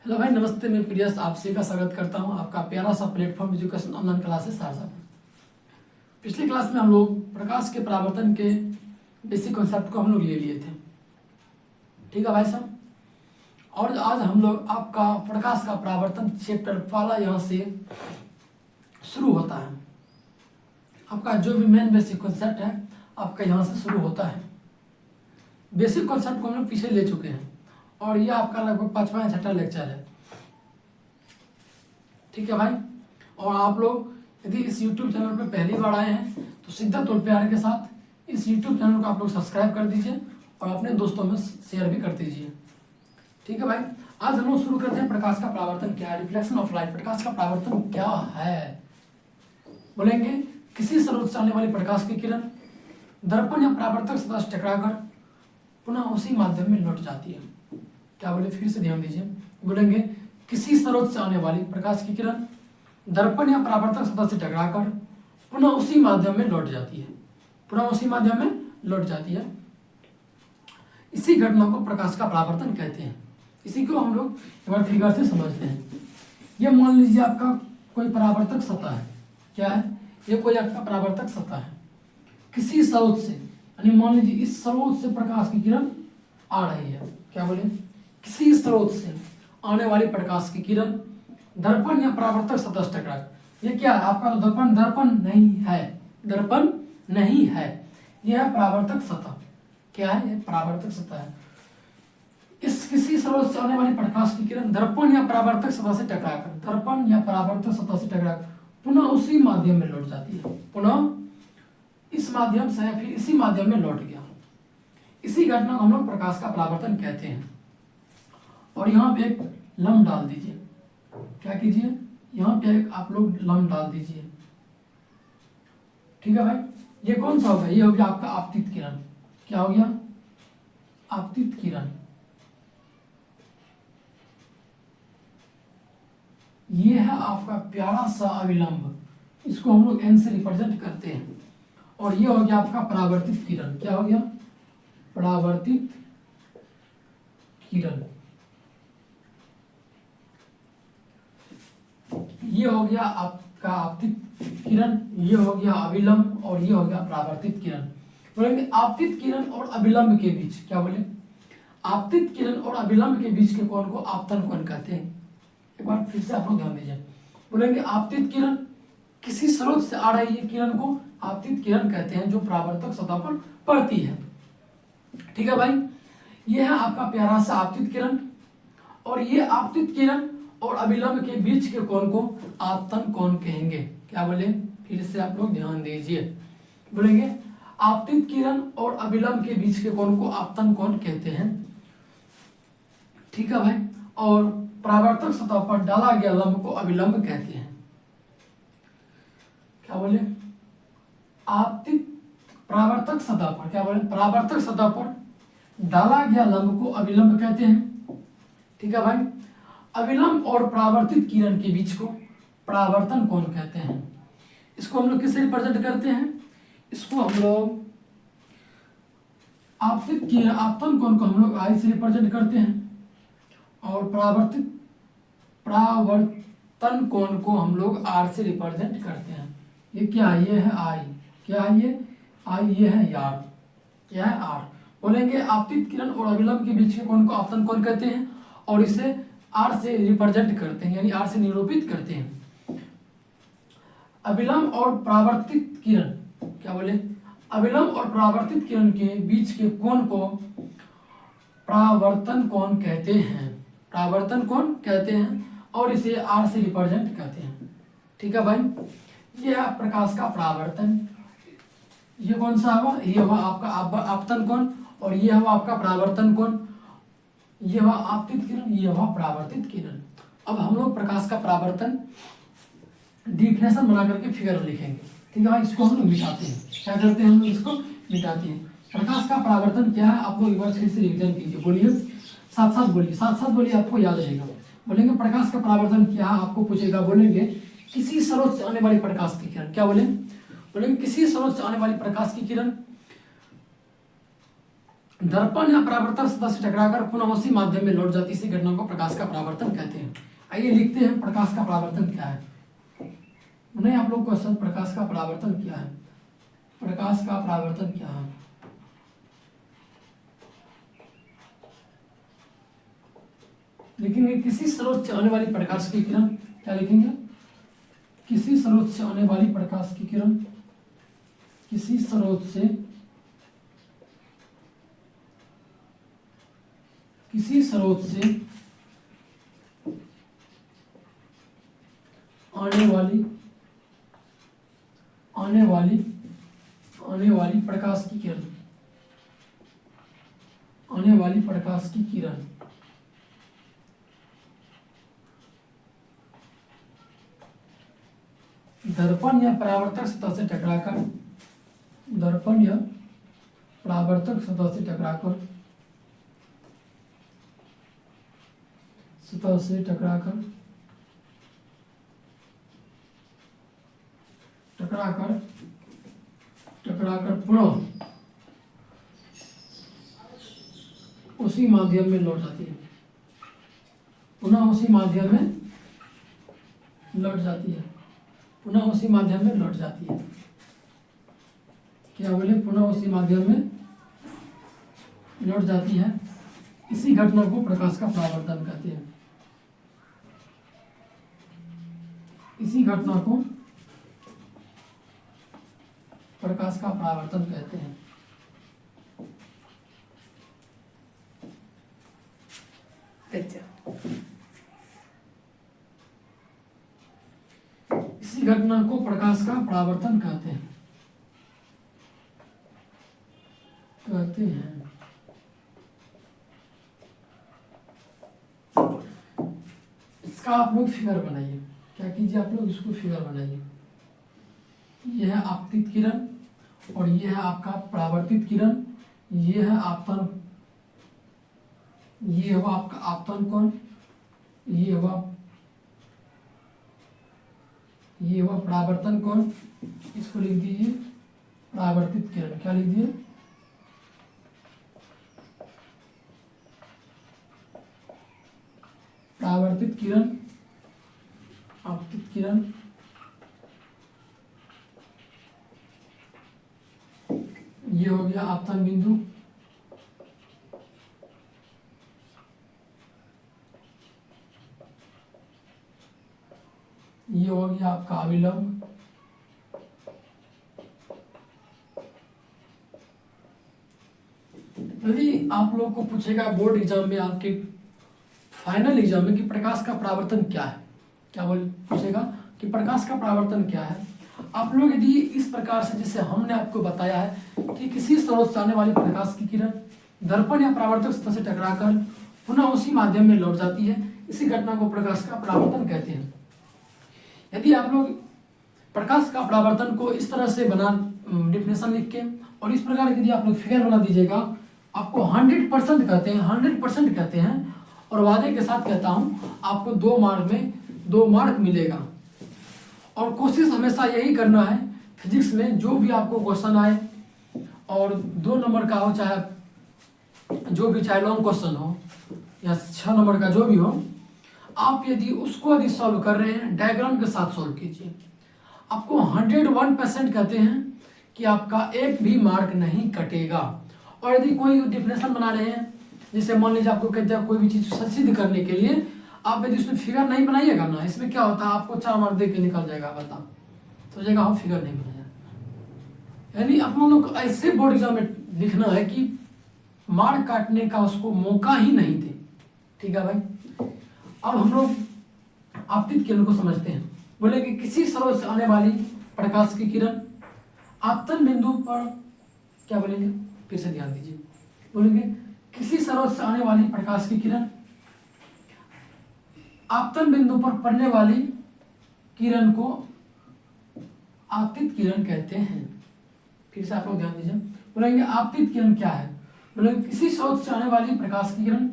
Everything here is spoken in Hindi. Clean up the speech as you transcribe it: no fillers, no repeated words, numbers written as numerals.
हेलो भाई, नमस्ते। मैं प्रियस आप सभी का स्वागत करता हूं आपका प्यारा सा platform education online classes Saharsa पर। पिछली क्लास में हम लोग प्रकाश के परावर्तन के बेसिक कॉन्सेप्ट को हम लोग ले लिए थे। ठीक है भाई साहब। और आज हम लोग आपका प्रकाश का परावर्तन चैप्टर वाला यहाँ से शुरू होता है। आपका जो भी मेन बेसिक कॉन्सेप्ट है आपका यहाँ से शुरू होता है। बेसिक कॉन्सेप्ट को हम लोग पीछे ले चुके हैं और ये आपका लगभग 5वां या 6वां लेक्चर है। ठीक है भाई। और आप लोग यदि इस YouTube चैनल पर पहली बार आए हैं तो सीधा तौर प्यार के साथ इस YouTube चैनल को आप लोग सब्सक्राइब कर दीजिए और अपने दोस्तों में शेयर भी कर दीजिए। ठीक है भाई। आज हम लोग शुरू करते हैं प्रकाश का परावर्तन क्या है, रिफ्लेक्शन ऑफ लाइट। प्रकाश का परावर्तन क्या है बोलेंगे, किसी स्रोत से आने वाली प्रकाश की किरण दर्पण या परावर्तक सतह से टकराकर पुनः उसी माध्यम में लौट जाती है। क्या बोले, फिर से ध्यान दीजिए। बोलेंगे किसी स्रोत से आने वाली प्रकाश की किरण दर्पण या परावर्तक सतह से टकराकर पुनः उसी माध्यम में लौट जाती है, पुनः उसी माध्यम में लौट जाती है। इसी घटना को प्रकाश का परावर्तन कहते हैं। इसी को हम लोग एक बार फिगर से समझते हैं। ये मान लीजिए आपका कोई परावर्तक सतह है। क्या है ये? कोई आपका परावर्तक सतह है। किसी स्रोत से, यानी मान लीजिए इस स्रोत से प्रकाश की किरण आ रही है। क्या बोले, किसी स्रोत से आने वाली प्रकाश की किरण दर्पण या परावर्तक सतह से टकरा। ये क्या है आपका? तो दर्पण नहीं है, दर्पण नहीं है, यह है परावर्तक सतह। क्या है? ये परावर्तक सतह है। इस किसी स्रोत से आने वाली प्रकाश की किरण दर्पण या परावर्तक सतह से टकराकर, दर्पण या परावर्तक सतह से टकराकर पुनः उसी माध्यम में लौट जाती है। पुनः इस माध्यम से फिर इसी माध्यम में लौट गया। इसी घटना को हम लोग प्रकाश का परावर्तन कहते हैं। और यहाँ पे एक लम्ब डाल दीजिए। क्या कीजिए? यहाँ पे एक आप लोग लम्ब डाल दीजिए। ठीक है भाई। ये कौन सा होगा? ये हो गया आपका आपतित किरण। क्या हो गया? आपतित किरण। ये है आपका प्यारा सा अविलंब। इसको हम लोग एन से रिप्रेजेंट करते हैं। और ये हो गया आपका परावर्तित किरण। क्या हो गया? परावर्तित किरण। ये हो गया आपका आपतित किरण, ये हो गया अविलंब और ये हो गया परावर्तित किरण। बोलेंगे आपतित किरण और अविलंब के बीच। क्या बोले? आपतित किरण और अविलंब के बीच के कोण को आपतन कोण कहते हैं। एक बार फिर से आप लोग ध्यान दीजिए। बोलेंगे आपतित किरण किसी स्रोत से आ रही है किरण को आपतित किरण कहते हैं, जो परावर्तक सतह पर पड़ती है। ठीक है भाई। ये है आपका प्यारा सा आपतित किरण। और ये आपतित किरण और अविलंब के बीच के कोण को आपतन कोण कहेंगे। क्या बोले? फिर से आप लोग ध्यान दीजिए। बोलेंगे आपतित किरण और अविलंब के बीच के कोण को आपतन कोण कहते हैं। ठीक है भाई। और परावर्तक सतह पर डाला गया लंब को अविलंब कहते हैं। क्या बोले? आपतित परावर्तक सतह पर, क्या बोले, परावर्तक सतह पर डाला गया लंब को अविलंब कहते हैं। ठीक है भाई। अविलंब और परावर्तित किरण के बीच को परावर्तन कोण कहते हैं। इसको हम लोग किससे रिप्रेजेंट करते हैं? इसको हम लोग आपतित किरण, आपतन कोण को हम लोग आई से रिप्रेजेंट करते हैं और परावर्तन कोण को हम लोग आर से रिप्रेजेंट करते हैं। ये क्या है? ये है आई। क्या है ये? आई। ये है आर। क्या है? आर। बोलेंगे आपतित किरण और अविलंब के बीच के कोण को आपतन कोण कहते हैं और इसे आर से रिप्रेजेंट करते हैं, यानी आर से निरूपित करते हैं। अविलंब और परावर्तित किरण, क्या बोले, अविलंब और परावर्तित किरण के बीच के कोण को परावर्तन कोण कहते हैं। परावर्तन कोण कहते हैं और इसे आर से रिप्रेजेंट करते हैं। ठीक है भाई। यह है प्रकाश का परावर्तन। ये कौन सा हुआ? ये हुआ आपका आपतन कोण और ये हुआ आपका परावर्तन कोण। ये हुआ आपतित किरण, ये हुआ परावर्तित किरण। अब हम लोग प्रकाश का परावर्तन डिफिनेशन बना करके फिगर लिखेंगे। ठीक है भाई। इसको हम लोग मिटाते हैं। क्या करते हैं? हम लोग इसको मिटाते हैं। प्रकाश का परावर्तन क्या है? आप लोग एक बार फिर से रिवीजन कीजिए। बोलिए, साथ साथ बोलिए, साथ साथ बोलिए, आपको याद रहेगा। बोलेंगे प्रकाश का परावर्तन क्या है, आपको पूछेगा। बोलेंगे किसी स्रोत से आने वाली प्रकाश की किरण। क्या बोले? बोलेंगे किसी स्रोत से आने वाली प्रकाश की किरण दर्पण या परावर्तक सतह से टकराकर पुनः उसी माध्यम में लौट जाती इसी घटना को प्रकाश का परावर्तन कहते हैं। आइए लिखते हैं प्रकाश का परावर्तन क्या है। नहीं, आप लोग क्वेश्चन प्रकाश का परावर्तन क्या है, प्रकाश का परावर्तन क्या है। लिखेंगे किसी स्रोत से आने वाली प्रकाश की किरण, क्या लिखेंगे, किसी स्रोत से आने वाली प्रकाश की किरण, किसी स्रोत से आने वाली प्रकाश की किरण, आने वाली प्रकाश की किरण दर्पण या परावर्तक सतह से टकराकर, दर्पण या परावर्तक सतह से टकराकर पुनः उसी माध्यम में लौट जाती है, पुनः उसी माध्यम में लौट जाती है, पुनः उसी माध्यम में लौट जाती है। क्या बोले, पुनः उसी माध्यम में लौट जाती है। इसी घटना को प्रकाश का परावर्तन कहते हैं। इसी घटना को प्रकाश का परावर्तन कहते हैं। इसी घटना को प्रकाश का परावर्तन कहते हैं। इसका आप लोग फिगर बनाइए। क्या कीजिए, आप लोग इसको फिगर बनाइए। यह है आपतित किरण और यह है आपका परावर्तित किरण, यह है आपतन, ये हुआ आपका आपतन कोण, ये हुआ परावर्तन कोण। इसको लिख दीजिए परावर्तित किरण। क्या लिख दिए, परावर्तित किरण, आपतित किरण। ये हो गया आपतन बिंदु, ये हो गया आपका अविलंब, यदि आप लोग को पूछेगा बोर्ड एग्जाम में, आपके फाइनल एग्जाम में, कि प्रकाश का परावर्तन क्या है, क्या बोल पूछेगा कि प्रकाश का परावर्तन क्या है, आप लोग यदि इस प्रकार से, जैसे हमने आपको बताया है कि किसी स्रोत से आने वाली प्रकाश की किरण दर्पण या परावर्तक सतह से टकराकर पुनः उसी माध्यम में लौट जाती है, इसी घटना को प्रकाश का परावर्तन कहते हैं। यदि आप लोग प्रकाश का परावर्तन को इस तरह से बना, डिफिनेशन लिख के और इस प्रकार यदि आप लोग फिगर बना दीजिएगा, आपको 100% कहते हैं, 100% कहते हैं, और वादे के साथ कहता हूं आपको 2 मार्क में 2 मार्क मिलेगा। और कोशिश हमेशा यही करना है, फिजिक्स में जो भी आपको क्वेश्चन आए और 2 नंबर का हो, चाहे जो भी, चाहे लॉन्ग क्वेश्चन हो या 6 नंबर का जो भी हो, आप यदि उसको यदि सॉल्व कर रहे हैं डायग्राम के साथ सॉल्व कीजिए। आपको 101% कहते हैं कि आपका एक भी मार्क नहीं कटेगा। और यदि कोई डिफिनेशन बना रहे हैं, जैसे मान लीजिए आपको कहते हैं कोई भी चीज सिद्ध करने के लिए, आप यदि उसमें फिगर नहीं बनाइएगा ना, इसमें क्या होता है, आपको 4 मार्क दे के निकल जाएगा, बता सोचेगा हम फिगर नहीं बनाया। यानी अपना लोग ऐसे बोर्ड एग्जाम में लिखना है कि मार्क काटने का उसको मौका ही नहीं दे। ठीक है भाई। अब हम लोग आपतित किरण को समझते हैं। बोले कि किसी स्रोत से आने वाली प्रकाश की किरण आपतन बिंदु पर, क्या बोलेंगे, फिर से ध्यान दीजिए, बोलेंगे किसी स्रोत से आने वाली प्रकाश की किरण आपतन बिंदु पर पड़ने वाली किरण को आपतित किरण कहते हैं। फिर से आप लोग ध्यान दीजिए, बोलेंगे आपतित किरण क्या है, बोलेंगे किसी स्रोत से आने वाली प्रकाश की किरण